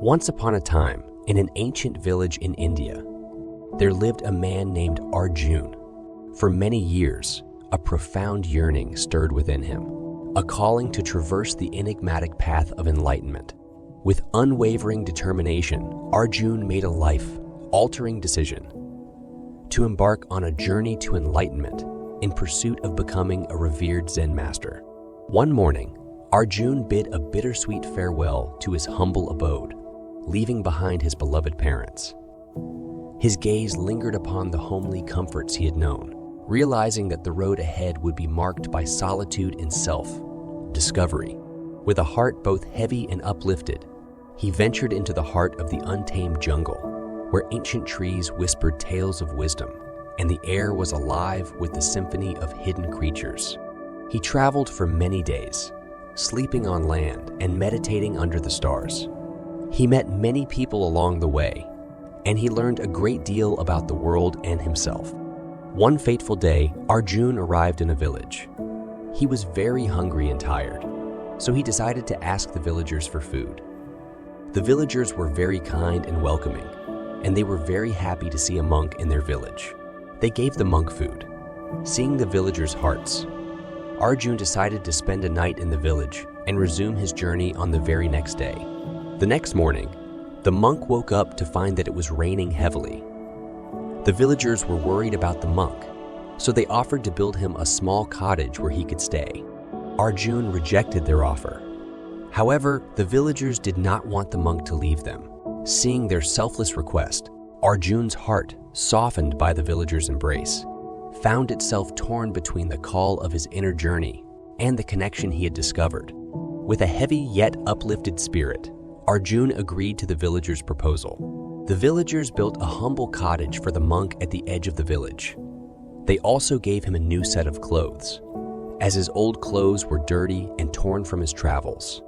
Once upon a time, in an ancient village in India, there lived a man named Arjun. For many years, a profound yearning stirred within him, a calling to traverse the enigmatic path of enlightenment. With unwavering determination, Arjun made a life-altering decision to embark on a journey to enlightenment in pursuit of becoming a revered Zen master. One morning, Arjun bid a bittersweet farewell to his humble abode, leaving behind his beloved parents. His gaze lingered upon the homely comforts he had known, realizing that the road ahead would be marked by solitude and self-discovery. With a heart both heavy and uplifted, he ventured into the heart of the untamed jungle, where ancient trees whispered tales of wisdom, and the air was alive with the symphony of hidden creatures. He traveled for many days, sleeping on land and meditating under the stars. He met many people along the way, and he learned a great deal about the world and himself. One fateful day, Arjun arrived in a village. He was very hungry and tired, so he decided to ask the villagers for food. The villagers were very kind and welcoming, and they were very happy to see a monk in their village. They gave the monk food. Seeing the villagers' hearts, Arjun decided to spend a night in the village and resume his journey on the very next day. The next morning, the monk woke up to find that it was raining heavily. The villagers were worried about the monk, so they offered to build him a small cottage where he could stay. Arjun rejected their offer. However, the villagers did not want the monk to leave them. Seeing their selfless request, Arjun's heart, softened by the villagers' embrace, found itself torn between the call of his inner journey and the connection he had discovered. With a heavy yet uplifted spirit, Arjun agreed to the villagers' proposal. The villagers built a humble cottage for the monk at the edge of the village. They also gave him a new set of clothes, as his old clothes were dirty and torn from his travels.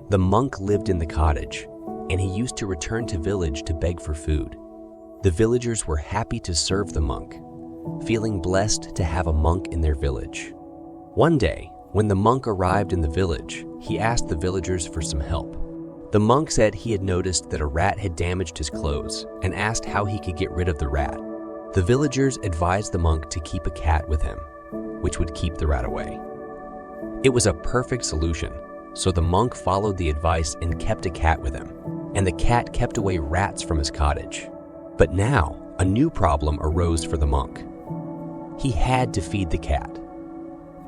The monk lived in the cottage, and he used to return to village to beg for food. The villagers were happy to serve the monk, feeling blessed to have a monk in their village. One day, when the monk arrived in the village, he asked the villagers for some help. The monk said he had noticed that a rat had damaged his clothes and asked how he could get rid of the rat. The villagers advised the monk to keep a cat with him, which would keep the rat away. It was a perfect solution, so the monk followed the advice and kept a cat with him, and the cat kept away rats from his cottage. But now, a new problem arose for the monk. He had to feed the cat.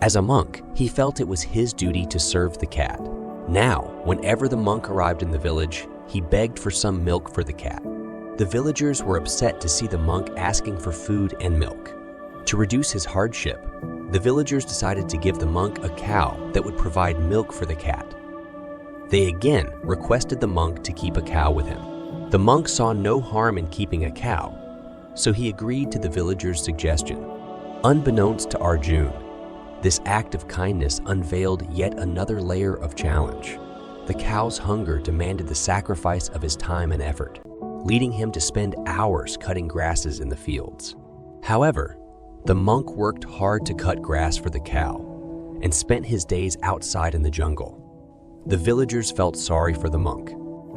As a monk, he felt it was his duty to serve the cat. Now, whenever the monk arrived in the village, he begged for some milk for the cat. The villagers were upset to see the monk asking for food and milk. To reduce his hardship, the villagers decided to give the monk a cow that would provide milk for the cat. They again requested the monk to keep a cow with him. The monk saw no harm in keeping a cow, so he agreed to the villagers' suggestion. Unbeknownst to Arjun, this act of kindness unveiled yet another layer of challenge. The cow's hunger demanded the sacrifice of his time and effort, leading him to spend hours cutting grasses in the fields. However, the monk worked hard to cut grass for the cow and spent his days outside in the jungle. The villagers felt sorry for the monk,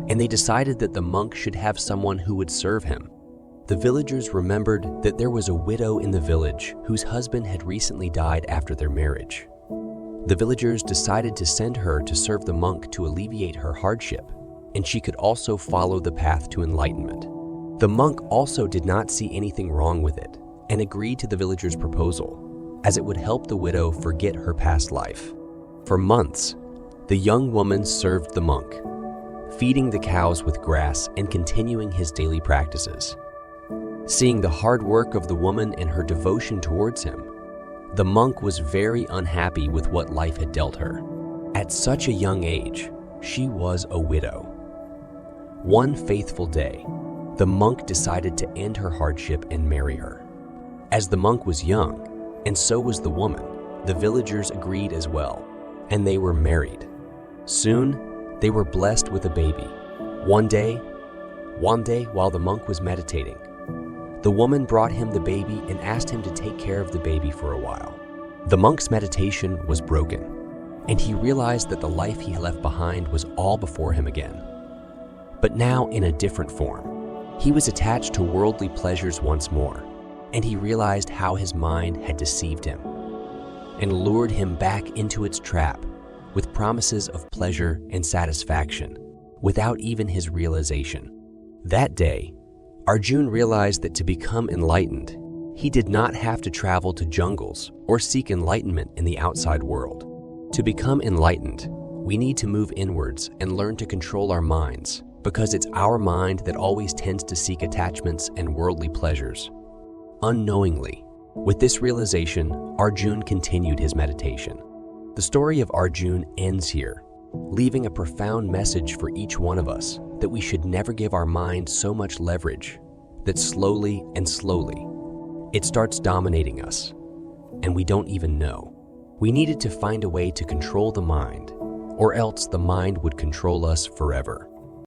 and they decided that the monk should have someone who would serve him. The villagers remembered that there was a widow in the village whose husband had recently died after their marriage. The villagers decided to send her to serve the monk to alleviate her hardship, and she could also follow the path to enlightenment. The monk also did not see anything wrong with it and agreed to the villagers' proposal, as it would help the widow forget her past life. For months, the young woman served the monk, feeding the cows with grass and continuing his daily practices. Seeing the hard work of the woman and her devotion towards him, the monk was very unhappy with what life had dealt her. At such a young age, she was a widow. One faithful day, the monk decided to end her hardship and marry her. As the monk was young, and so was the woman, the villagers agreed as well, and they were married. Soon, they were blessed with a baby. One day, while the monk was meditating, the woman brought him the baby and asked him to take care of the baby for a while. The monk's meditation was broken, and he realized that the life he left behind was all before him again. But now in a different form. He was attached to worldly pleasures once more, and he realized how his mind had deceived him and lured him back into its trap with promises of pleasure and satisfaction without even his realization. That day, Arjun realized that to become enlightened, he did not have to travel to jungles or seek enlightenment in the outside world. To become enlightened, we need to move inwards and learn to control our minds, because it's our mind that always tends to seek attachments and worldly pleasures. Unknowingly, with this realization, Arjun continued his meditation. The story of Arjun ends here, leaving a profound message for each one of us that we should never give our mind so much leverage that slowly and slowly, it starts dominating us, and we don't even know. We needed to find a way to control the mind, or else the mind would control us forever.